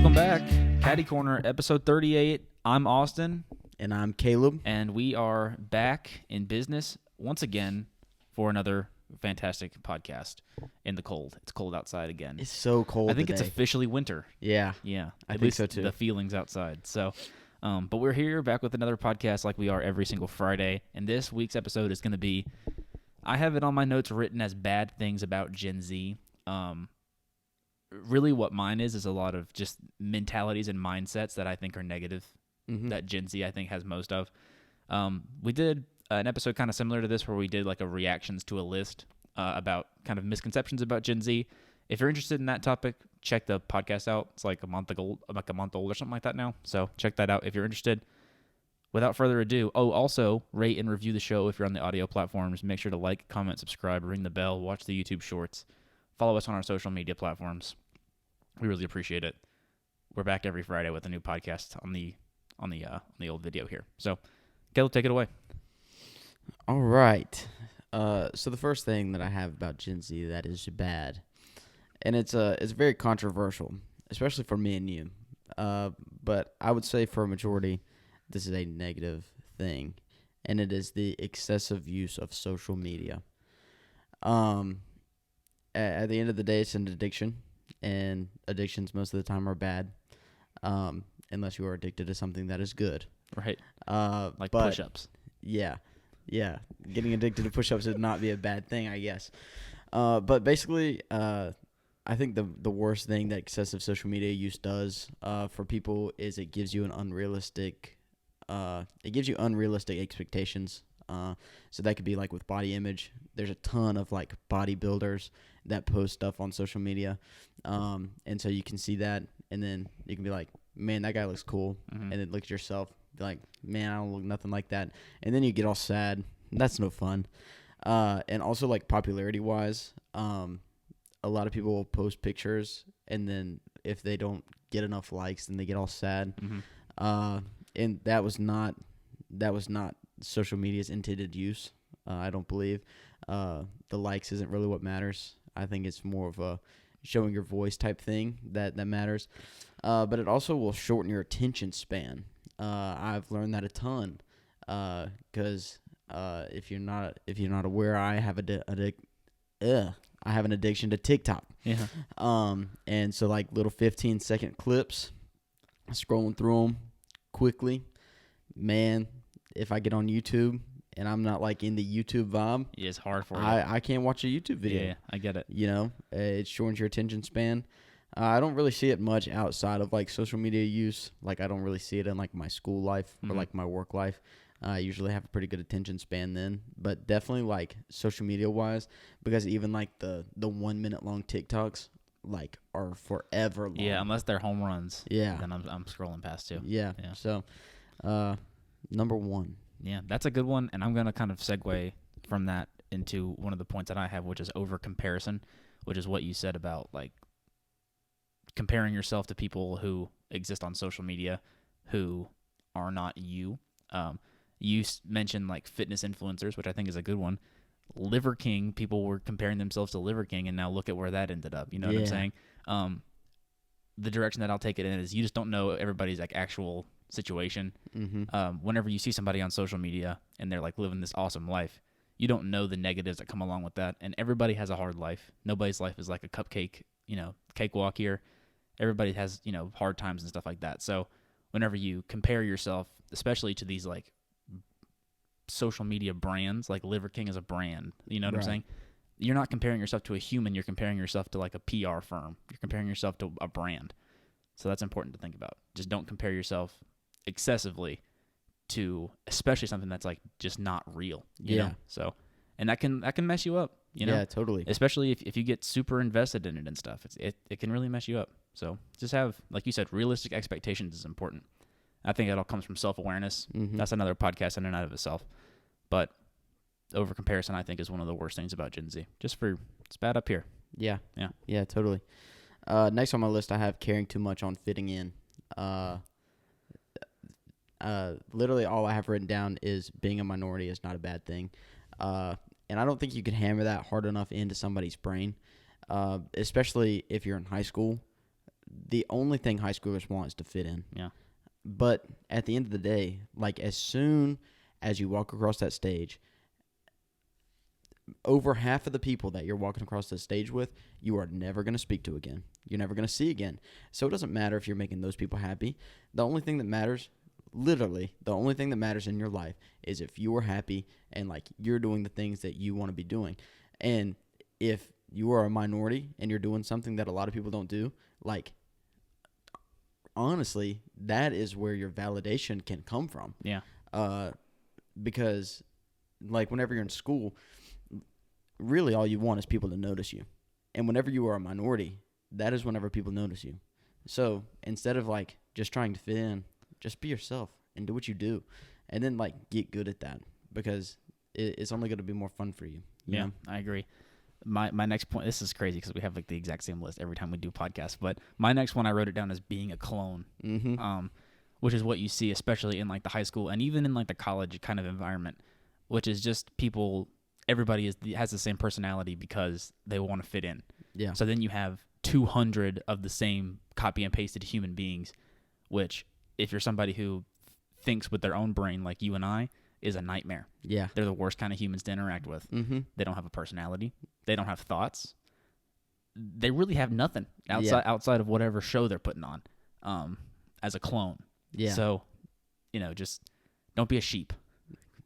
Welcome back. Caddy Corner, episode 38. I'm Austin. And I'm Caleb. And we are back in business once again for another fantastic podcast in the cold. It's cold outside again. It's so cold I think today. it's officially winter. Yeah. Yeah. I At think least so too. The feelings outside. So, but we're here back with another podcast like we are every single Friday. And this week's episode is going to be, I have it on my notes written as bad things about Gen Z. Really what mine is a lot of just mentalities and mindsets that I think are negative, that Gen Z I think has most of. We did an episode kind of similar to this where we did like a reactions to a list about kind of misconceptions about Gen Z. If you're interested in that topic, check the podcast out. It's like a month old or something like that now. So check that out if you're interested. Without further ado, also rate and review the show if you're on the audio platforms. Make sure to like, comment, subscribe, ring the bell, watch the YouTube shorts. Follow us on our social media platforms. We really appreciate it. We're back every Friday with a new podcast on the old video here. So, Caleb, take it away. All right. So the first thing that I have about Gen Z that is bad, and it's very controversial, especially for me and you. But I would say for a majority, this is a negative thing, and it is the excessive use of social media. At the end of the day, it's an addiction, and addictions most of the time are bad, unless you are addicted to something that is good. Right. Like push-ups. Yeah. Getting addicted to push-ups would not be a bad thing, I guess. But basically, I think the worst thing that excessive social media use does for people is it gives you unrealistic expectations. So that could be like with body image. There's a ton of like bodybuilders that post stuff on social media. And so you can see that, and then you can be like, man, that guy looks cool. And then look at yourself, be like, man, I don't look nothing like that. And then you get all sad. That's no fun. And also like popularity wise, a lot of people will post pictures, and then if they don't get enough likes, then they get all sad. And that was not social media's intended use. I don't believe the likes isn't really what matters. I think it's more of a showing your voice type thing that matters. But it also will shorten your attention span. I've learned that a ton. Because if you're not aware, I have an addiction to TikTok. Yeah. And so like little 15-second clips, scrolling through them quickly. Man, if I get on YouTube and I'm not like in the YouTube vibe, It's hard for you. I can't watch a YouTube video. Yeah, I get it. You know, it shortens your attention span. I don't really see it much outside of like social media use. Like I don't really see it in like my school life or like my work life. I usually have a pretty good attention span then, but definitely like social media wise, because even like the 1 minute long TikToks like are forever long. Yeah, unless they're home runs. Yeah. Then I'm scrolling past too. Yeah. So, number one. Yeah, that's a good one, and I'm going to kind of segue from that into one of the points that I have, which is over comparison, which is what you said about like comparing yourself to people who exist on social media who are not you. You mentioned like fitness influencers, which I think is a good one. Liver King, people were comparing themselves to Liver King, and now look at where that ended up. You know what I'm saying? The direction that I'll take it in is you just don't know everybody's like actual situation. Whenever you see somebody on social media and they're like living this awesome life, you don't know the negatives that come along with that. And everybody has a hard life. Nobody's life is like a cupcake, cakewalk here. Everybody has, hard times and stuff like that. So whenever you compare yourself, especially to these like social media brands, like Liver King is a brand, you know what I'm saying? You're not comparing yourself to a human. You're comparing yourself to like a PR firm. You're comparing yourself to a brand. So that's important to think about. Just don't compare yourself excessively to especially something that's like just not real. You know? So, and that can mess you up, Yeah, totally. Especially if you get super invested in it and stuff. It can really mess you up. So just have, like you said, realistic expectations is important. I think it all comes from self-awareness. That's another podcast in and out of itself. But over comparison, I think, is one of the worst things about Gen Z. It's bad up here. Yeah, totally. Next on my list, I have caring too much on fitting in. Literally all I have written down is being a minority is not a bad thing. And I don't think you can hammer that hard enough into somebody's brain, especially if you're in high school. the only thing high schoolers want is to fit in. Yeah. But at the end of the day, like as soon as you walk across that stage, over half of the people that you're walking across the stage with, you are never going to speak to again. You're never going to see again. So it doesn't matter if you're making those people happy. The only thing that matters, literally, the only thing that matters in your life is if you are happy and like you're doing the things that you want to be doing. And if you are a minority and you're doing something that a lot of people don't do, like honestly, that is where your validation can come from. Yeah. Because like whenever you're in school, really all you want is people to notice you. And whenever you are a minority, that is whenever people notice you. So instead of like just trying to fit in, just be yourself and do what you do. And then like get good at that because it's only going to be more fun for you. You know? I agree. My next point, this is crazy because we have like the exact same list every time we do podcasts, but my next one I wrote it down as being a clone, which is what you see especially in like the high school and even in like the college kind of environment, which is just people, everybody has the same personality because they want to fit in. Yeah. So then you have 200 of the same copy and pasted human beings, which if you're somebody who thinks with their own brain like you and I, is a nightmare. Yeah. They're the worst kind of humans to interact with. Mm-hmm. They don't have a personality. They don't have thoughts. They really have nothing outside of whatever show they're putting on as a clone. Yeah. So, just don't be a sheep,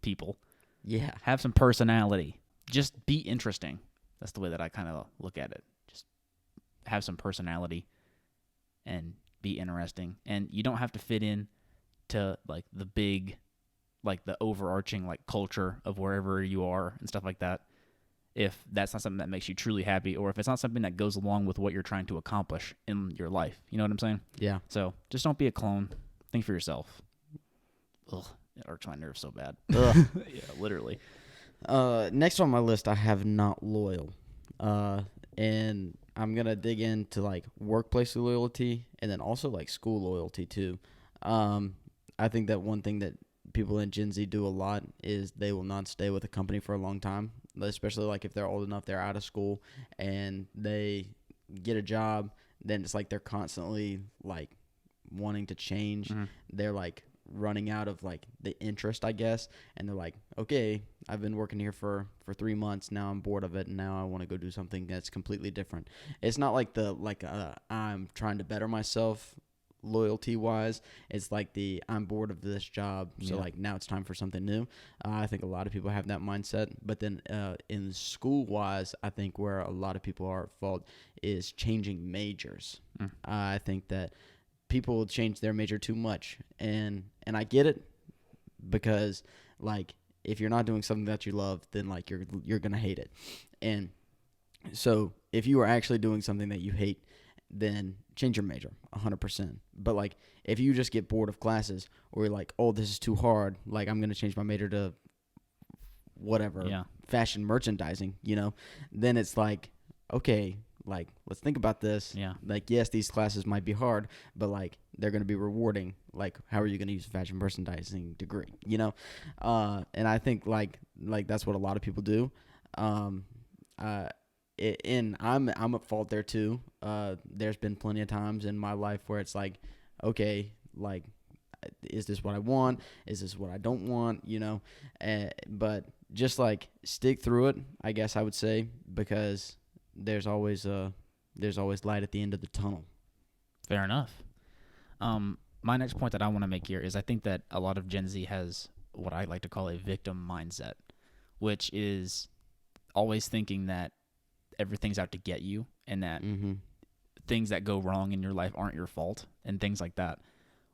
people. Yeah. Have some personality. Just be interesting. That's the way that I kind of look at it. Just have some personality and be interesting. And you don't have to fit in to like the big, like the overarching like culture of wherever you are and stuff like that. If that's not something that makes you truly happy, or if it's not something that goes along with what you're trying to accomplish in your life. You know what I'm saying? Yeah. So just don't be a clone. Think for yourself. Ugh, it hurts my nerves so bad. Ugh. Yeah, literally. Next on my list, I have not loyal. And I'm going to dig into like workplace loyalty and then also like school loyalty too. I think that one thing that people in Gen Z do a lot is they will not stay with a company for a long time, especially like if they're old enough, they're out of school and they get a job, then it's like they're constantly like wanting to change. Mm-hmm. They're like running out of like the interest, I guess, and they're like, okay, I've been working here for 3 months, now I'm bored of it and now I want to go do something that's completely different. It's not like I'm trying to better myself loyalty wise. It's like I'm bored of this job, so like now it's time for something new. I think a lot of people have that mindset, but then in school wise, I think where a lot of people are at fault is changing majors. I think that people change their major too much, and I get it, because like if you're not doing something that you love, then like you're gonna hate it. And so if you are actually doing something that you hate, then change your major 100%. But like if you just get bored of classes, or you're like, oh, this is too hard, like I'm gonna change my major to whatever, fashion merchandising, then it's like, okay, like let's think about this. Like, yes, these classes might be hard, but like they're gonna be rewarding. Like, how are you gonna use a fashion merchandising degree? And I think like that's what a lot of people do. And I'm at fault there too. There's been plenty of times in my life where it's like, okay, like, is this what I want? Is this what I don't want? But just like stick through it, I guess I would say, because there's always light at the end of the tunnel. Fair enough. My next point that I want to make here is I think that a lot of Gen Z has what I like to call a victim mindset, which is always thinking that everything's out to get you and that things that go wrong in your life aren't your fault and things like that,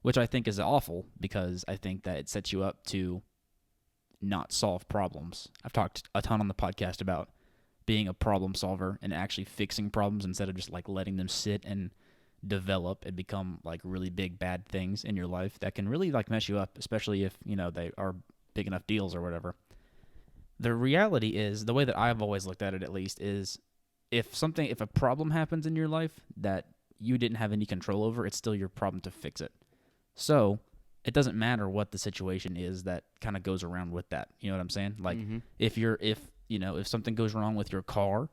which I think is awful, because I think that it sets you up to not solve problems. I've talked a ton on the podcast about being a problem solver and actually fixing problems instead of just like letting them sit and develop and become like really big bad things in your life that can really like mess you up, especially if they are big enough deals or whatever. The reality is, the way that I've always looked at it, at least, is if a problem happens in your life that you didn't have any control over, it's still your problem to fix it. So it doesn't matter what the situation is that kind of goes around with that. You know what I'm saying? Like if something goes wrong with your car,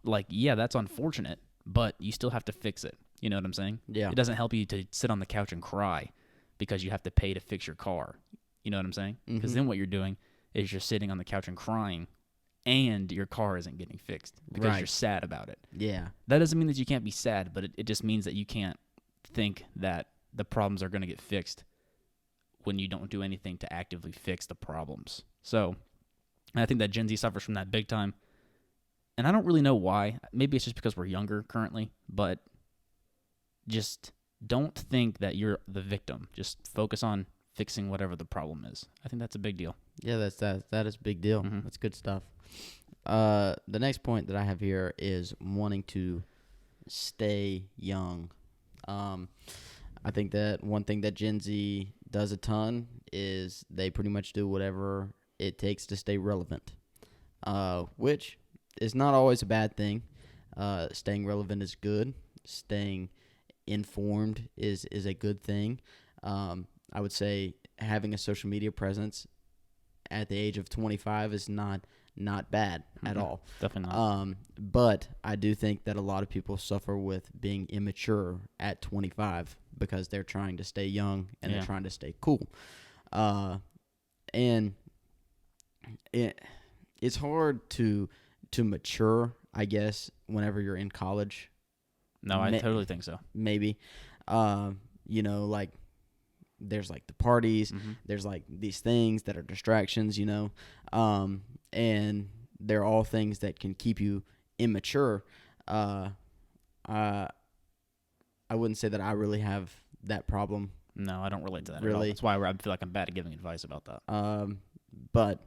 like, yeah, that's unfortunate, but you still have to fix it. You know what I'm saying? Yeah. It doesn't help you to sit on the couch and cry because you have to pay to fix your car. You know what I'm saying? Because then what you're doing is you're sitting on the couch and crying, and your car isn't getting fixed because you're sad about it. Yeah. That doesn't mean that you can't be sad, but it just means that you can't think that the problems are going to get fixed when you don't do anything to actively fix the problems. So I think that Gen Z suffers from that big time. And I don't really know why. Maybe it's just because we're younger currently, but just don't think that you're the victim. Just focus on fixing whatever the problem is. I think that's a big deal. Yeah, that is a big deal. That's good stuff. The next point that I have here is wanting to stay young. I think that one thing that Gen Z does a ton is they pretty much do whatever it takes to stay relevant, which is not always a bad thing. Staying relevant is good. Staying informed is a good thing. I would say having a social media presence at the age of 25 is not bad at all. Definitely not. But I do think that a lot of people suffer with being immature at 25 because they're trying to stay young and they're trying to stay cool. And it's hard to mature, I guess, whenever you're in college. No, I totally think so. Maybe. Like, there's, like, the parties. There's, like, these things that are distractions, and they're all things that can keep you immature. I wouldn't say that I really have that problem. No, I don't relate to that really. At all. That's why I feel like I'm bad at giving advice about that. But,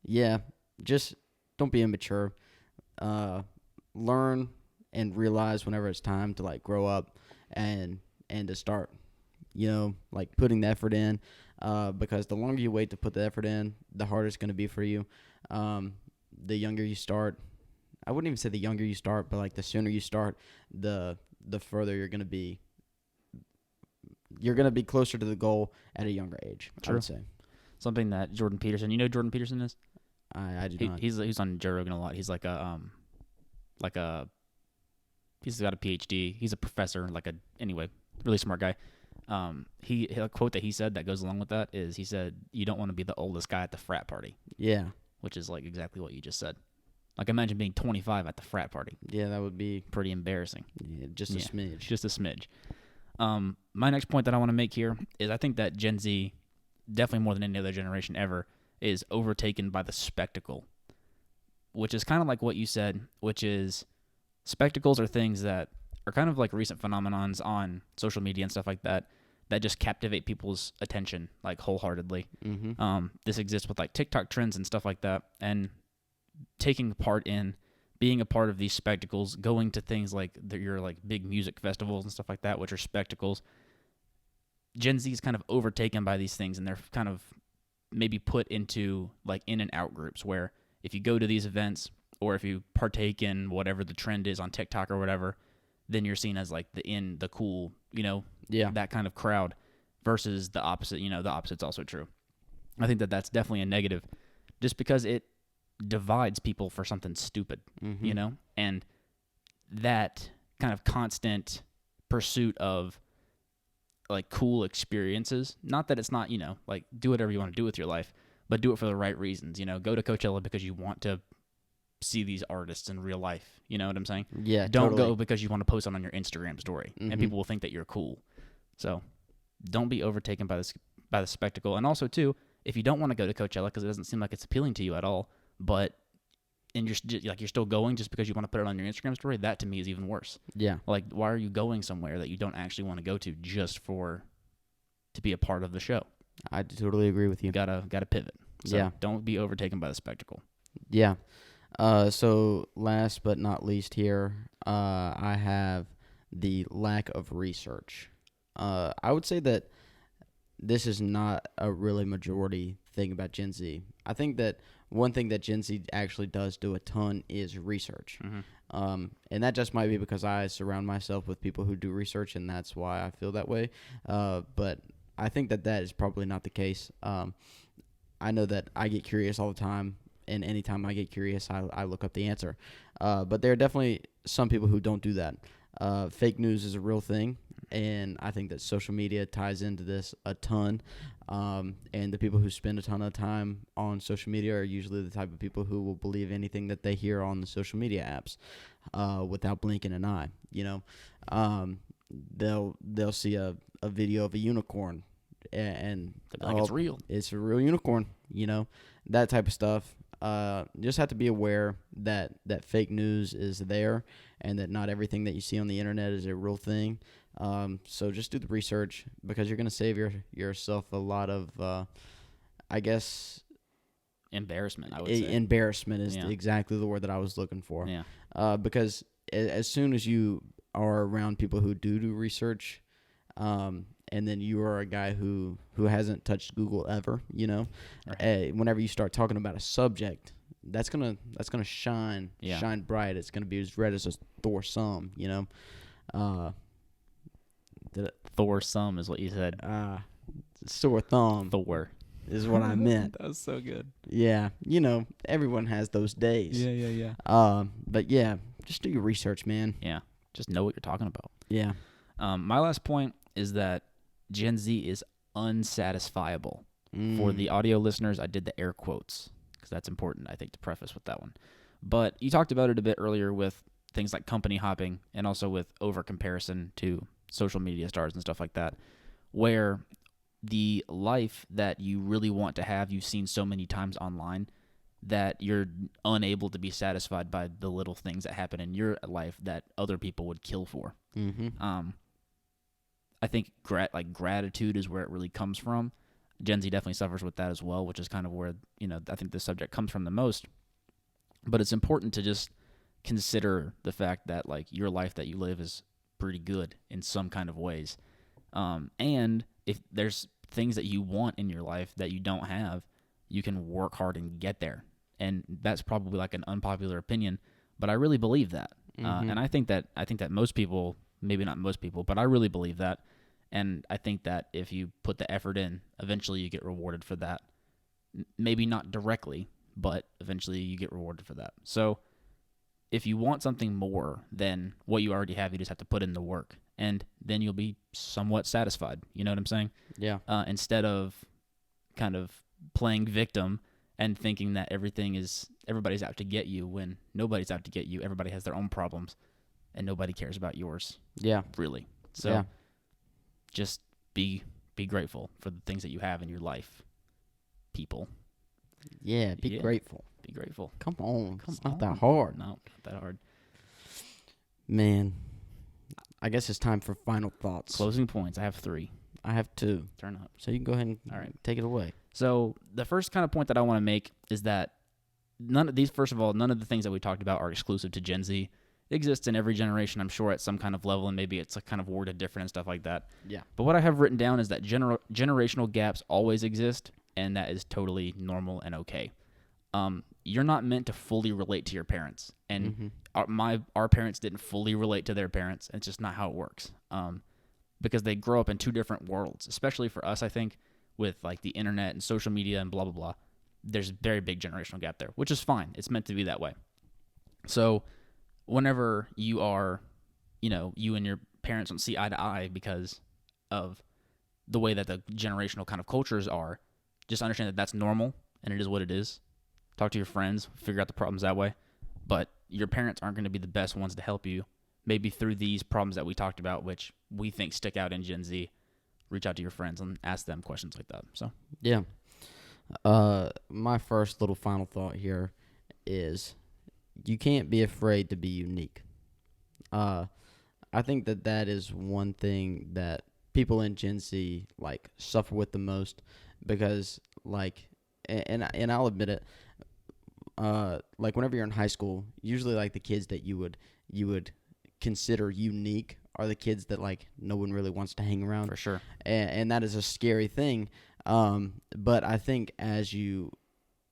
yeah, just don't be immature. Learn and realize whenever it's time to, like, grow up and to start, like, putting the effort in, because the longer you wait to put the effort in, the harder it's going to be for you. The younger you start, I wouldn't even say the younger you start, but, like, the sooner you start, the further you're going to be. You're going to be closer to the goal at a younger age, True. I would say. Something that Jordan Peterson, you know who Jordan Peterson is? I do not. He's on Joe Rogan a lot. He's he's got a PhD. He's a professor, anyway, really smart guy. A quote that he said that goes along with that is he said, "You don't want to be the oldest guy at the frat party." Yeah. Which is like exactly what you just said. Like, imagine being 25 at the frat party. Yeah, that would be pretty embarrassing. Yeah, just a smidge. Just a smidge. My next point that I want to make here is I think that Gen Z, definitely more than any other generation ever, is overtaken by the spectacle, which is kind of like what you said, which is spectacles are things that are kind of like recent phenomenons on social media and stuff like that just captivate people's attention, like, wholeheartedly. This exists with, like, TikTok trends and stuff like that, and taking part in being a part of these spectacles, going to things like your, like, big music festivals and stuff like that, which are spectacles. Gen Z is kind of overtaken by these things, and they're kind of maybe put into, like, in and out groups where if you go to these events or if you partake in whatever the trend is on TikTok or whatever, then you're seen as, like, the cool, that kind of crowd, versus the opposite. The opposite's also true. I think that that's definitely a negative, just because it divides people for something stupid, and that kind of constant pursuit of, like, cool experiences. Not that it's not, like, do whatever you want to do with your life, but do it for the right reasons. Go to Coachella because you want to see these artists in real life. You know what I'm saying? Yeah, Don't totally. go because you want to post it on your Instagram story, and people will think that you're cool. So don't be overtaken by the spectacle. And also, too, if you don't want to go to Coachella because it doesn't seem like it's appealing to you at all, and you're still going just because you want to put it on your Instagram story, that to me is even worse. Yeah. Like, why are you going somewhere that you don't actually want to go to just to be a part of the show? I totally agree with you. Gotta pivot. So don't be overtaken by the spectacle. Yeah. So last but not least here, I have the lack of research. I would say that this is not a really majority thing about Gen Z. I think that one thing that Gen Z actually does do a ton is research. And that just might be because I surround myself with people who do research, and that's why I feel that way. But I think that is probably not the case. I know that I get curious all the time, and anytime I get curious, I look up the answer. But there are definitely some people who don't do that. Fake news is a real thing, and I think that social media ties into this a ton. And the people who spend a ton of time on social media are usually the type of people who will believe anything that they hear on the social media apps, without blinking an eye. They'll see a video of a unicorn, and Like it's real. It's a real unicorn. That type of stuff. Just have to be aware that fake news is there, and that not everything that you see on the internet is a real thing. So just do the research, because you're gonna save yourself a lot of, I guess, Embarrassment. I would say embarrassment is exactly the word that I was looking for. Yeah. Because as soon as you are around people who do research, and then you are a guy who hasn't touched Google ever, Right. Whenever you start talking about a subject, that's gonna shine bright. It's gonna be as red as a Thor sum, Thor sum is what you said. Sore thumb Thor is what I meant. That was so good. Yeah, everyone has those days. Yeah. But yeah, just do your research, man. Yeah. Just know what you're talking about. Yeah. My last point is that Gen Z is unsatisfiable. For the audio listeners, I did the air quotes because that's important, I think, to preface with that one. But you talked about it a bit earlier with things like company hopping and also with over comparison to social media stars and stuff like that, where the life that you really want to have, you've seen so many times online that you're unable to be satisfied by the little things that happen in your life that other people would kill for. Mm-hmm. I think gratitude is where it really comes from. Gen Z definitely suffers with that as well, which is kind of where, I think this subject comes from the most. But it's important to just consider the fact that, like, your life that you live is pretty good in some kind of ways. And if there's things that you want in your life that you don't have, you can work hard and get there. And that's probably like an unpopular opinion, but I really believe that. Mm-hmm. And I think that most people, maybe not most people, but I really believe that. And I think that if you put the effort in, eventually you get rewarded for that. Maybe not directly, but eventually you get rewarded for that. So if you want something more than what you already have, you just have to put in the work, and then you'll be somewhat satisfied. You know what I'm saying? Yeah. Instead of kind of playing victim and thinking that everybody's out to get you, when nobody's out to get you. Everybody has their own problems, and nobody cares about yours. Yeah. Really. So just be grateful for the things that you have in your life, people. Yeah, be grateful. Be grateful. Come on. It's not that hard. No, not that hard. Man, I guess it's time for final thoughts. Closing points. I have 3. I have 2. Turn up. So you can go ahead and take it away. So the first kind of point that I want to make is that none of the things that we talked about are exclusive to Gen Z. It exists in every generation, I'm sure, at some kind of level, and maybe it's kind of worded different and stuff like that. Yeah. But what I have written down is that generational gaps always exist, and that is totally normal and okay. You're not meant to fully relate to your parents, and our parents didn't fully relate to their parents. It's just not how it works, because they grow up in 2 different worlds. Especially for us, I think, with like the internet and social media and blah blah blah. There's a very big generational gap there, which is fine. It's meant to be that way. So whenever you are, you and your parents don't see eye to eye because of the way that the generational kind of cultures are, just understand that that's normal and it is what it is. Talk to your friends, figure out the problems that way. But your parents aren't going to be the best ones to help you, maybe through these problems that we talked about, which we think stick out in Gen Z. Reach out to your friends and ask them questions like that. So yeah. My first little final thought here is you can't be afraid to be unique. I think that is one thing that people in Gen Z like suffer with the most, because like, and I'll admit it, like whenever you're in high school, usually like the kids that you would consider unique are the kids that like no one really wants to hang around. for sure. And that is a scary thing. But I think as you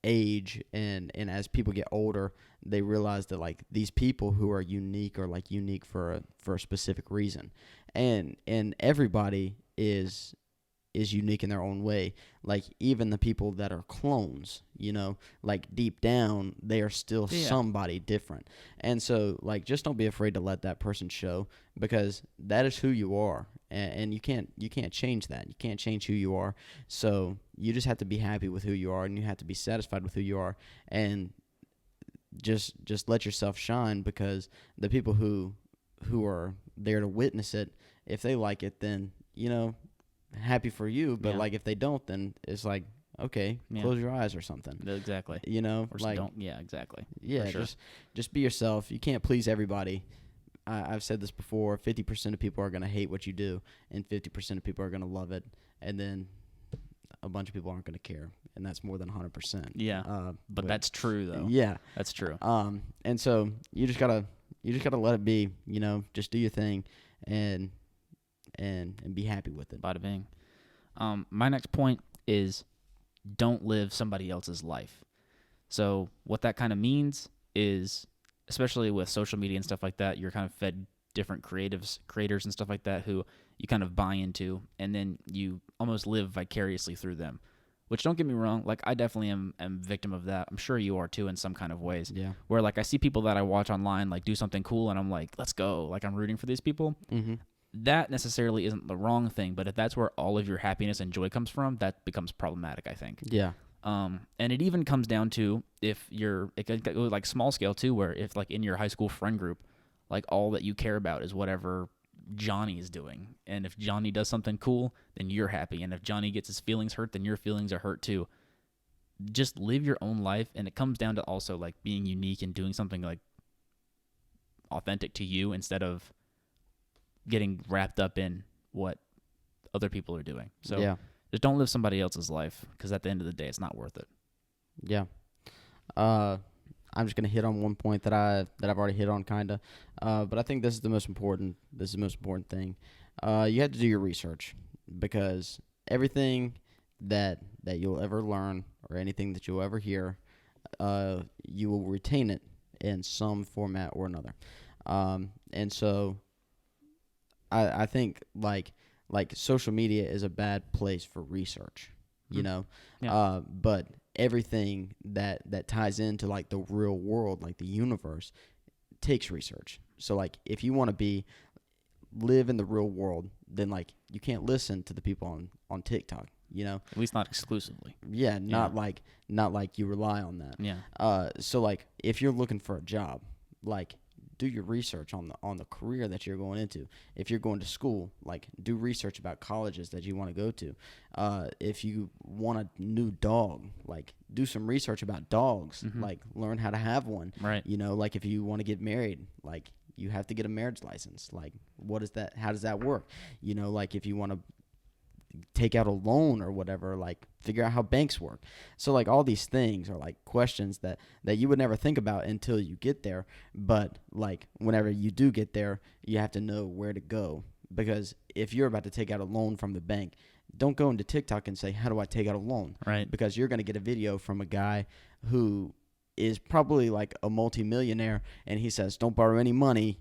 age and as people get older, they realize that like these people who are unique are like unique for a specific reason, and everybody is is unique in their own way. Like even the people that are clones, like deep down they are still somebody different. And so like just don't be afraid to let that person show, because that is who you are, and you can't change that. You can't change who you are. So you just have to be happy with who you are, and you have to be satisfied with who you are, and just let yourself shine, because the people who are there to witness it, if they like it, then happy for you. But like if they don't, then it's like, okay, close your eyes or something. Exactly. Or like don't. Yeah, exactly. Yeah, sure. just be yourself. You can't please everybody. I've said this before. 50% of people are gonna hate what you do, and 50% of people are gonna love it, and then a bunch of people aren't gonna care, and that's more than 100%. Yeah. But that's true though. Yeah, that's true. And so you just gotta let it be. Just do your thing, and be happy with it. Bada bing. My next point is don't live somebody else's life. So what that kind of means is, especially with social media and stuff like that, you're kind of fed different creators and stuff like that who you kind of buy into, and then you almost live vicariously through them. Which, don't get me wrong, like I definitely am victim of that. I'm sure you are too in some kind of ways. Yeah. Where like I see people that I watch online like do something cool, and I'm like, let's go. Like I'm rooting for these people. Mm-hmm. That necessarily isn't the wrong thing, but if that's where all of your happiness and joy comes from, that becomes problematic, I think. Yeah. And it even comes down to if it could go like small scale too, where if like in your high school friend group, like all that you care about is whatever Johnny is doing. And if Johnny does something cool, then you're happy. And if Johnny gets his feelings hurt, then your feelings are hurt too. Just live your own life. And it comes down to also like being unique and doing something like authentic to you instead of getting wrapped up in what other people are doing. So just don't live somebody else's life, because at the end of the day, it's not worth it. Yeah. I'm just gonna hit on one point that I've already hit on kinda, but I think this is the most important. This is the most important thing. You have to do your research, because everything that you'll ever learn or anything that you'll ever hear, you will retain it in some format or another. And so I think like social media is a bad place for research, but everything that ties into like the real world, like the universe, takes research. So like if you want to live in the real world, then like you can't listen to the people on TikTok, At least not exclusively. Yeah, not like you rely on that. Yeah. So like if you're looking for a job, like do your research on the career that you're going into. If you're going to school, like do research about colleges that you want to go to. If you want a new dog, like do some research about dogs. Mm-hmm. Like learn how to have one. Right. Like if you want to get married, like you have to get a marriage license. Like what is that? How does that work? Like if you want to take out a loan or whatever, like figure out how banks work. So like all these things are like questions that you would never think about until you get there. But like whenever you do get there, you have to know where to go, because if you're about to take out a loan from the bank, don't go into TikTok and say, how do I take out a loan? Right. Because you're going to get a video from a guy who is probably like a multimillionaire, and he says, don't borrow any money,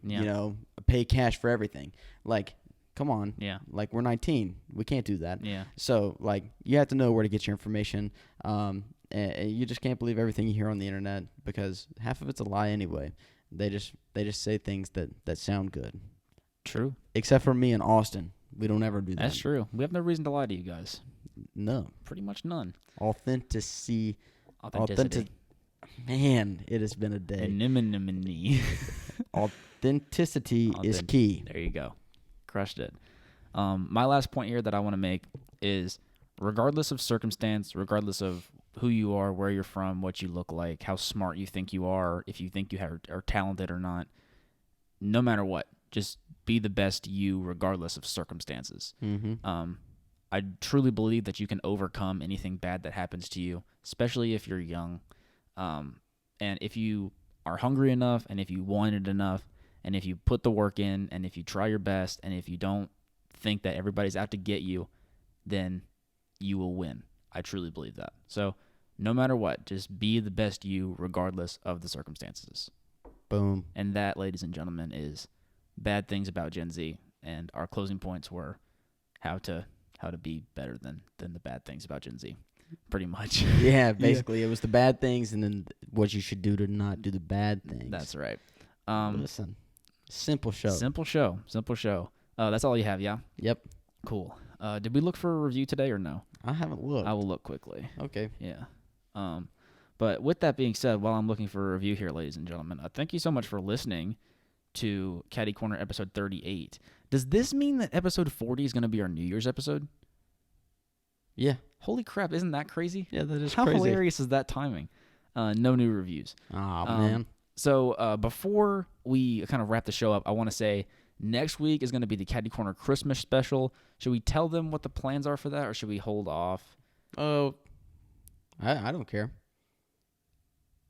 pay cash for everything. Like, come on. Yeah. Like, we're 19. We can't do that. Yeah. So, like, you have to know where to get your information. And you just can't believe everything you hear on the internet, because half of it's a lie anyway. They just say things that sound good. True. Except for me and Austin. We don't ever do that. That's true. We have no reason to lie to you guys. No. Pretty much none. Authenticity. Man, it has been a day. Anonymity. Authenticity is key. There you go. Crushed it. My last point here that I want to make is, regardless of circumstance, regardless of who you are, where you're from, what you look like, how smart you think you are, if you think you are talented or not, no matter what, just be the best you regardless of circumstances. Mm-hmm. I truly believe that you can overcome anything bad that happens to you, especially if you're young. And if you are hungry enough, and if you want it enough, and if you put the work in, and if you try your best, and if you don't think that everybody's out to get you, then you will win. I truly believe that. So no matter what, just be the best you regardless of the circumstances. Boom. And that, ladies and gentlemen, is bad things about Gen Z. And our closing points were how to how to be better than the bad things about Gen Z, pretty much. Yeah, basically, it was the bad things and then what you should do to not do the bad things. That's right. Listen, simple show. Simple show. That's all you have, yeah? Yep. Cool. Did we look for a review today or no? I haven't looked. I will look quickly. Okay. Yeah. But with that being said, while I'm looking for a review here, ladies and gentlemen, thank you so much for listening to Caddy Corner episode 38. Does this mean that episode 40 is going to be our New Year's episode? Yeah. Holy crap, isn't that crazy? Yeah, that is How crazy. hilarious is that timing? No new reviews. Oh, man. So before we kind of wrap the show up, I want to say next week is going to be the Caddy Corner Christmas special. Should we tell them what the plans are for that, or should we hold off? Oh, I don't care.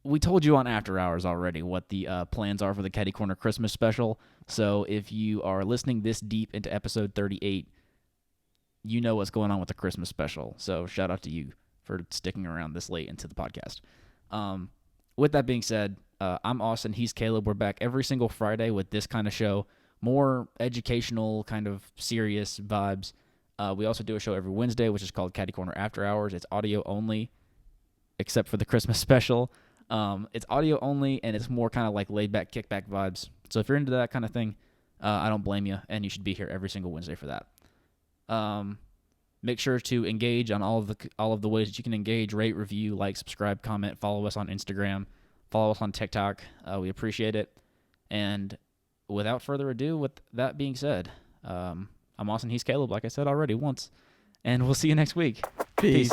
We told you on After Hours already what the plans are for the Caddy Corner Christmas special. So if you are listening this deep into episode 38, you know what's going on with the Christmas special. So shout out to you for sticking around this late into the podcast. With that being said, I'm Austin. He's Caleb. We're back every single Friday with this kind of show. More educational, kind of serious vibes. We also do a show every Wednesday, which is called Caddy Corner After Hours. It's audio only, except for the Christmas special. It's audio only, and it's more kind of like laid-back, kickback vibes. So if you're into that kind of thing, I don't blame you, and you should be here every single Wednesday for that. Make sure to engage on all of the ways that you can engage, rate, review, like, subscribe, comment, follow us on Instagram, follow us on TikTok. We appreciate it. And without further ado, with that being said, I'm Austin. He's Caleb, like I said already once. And we'll see you next week. Peace.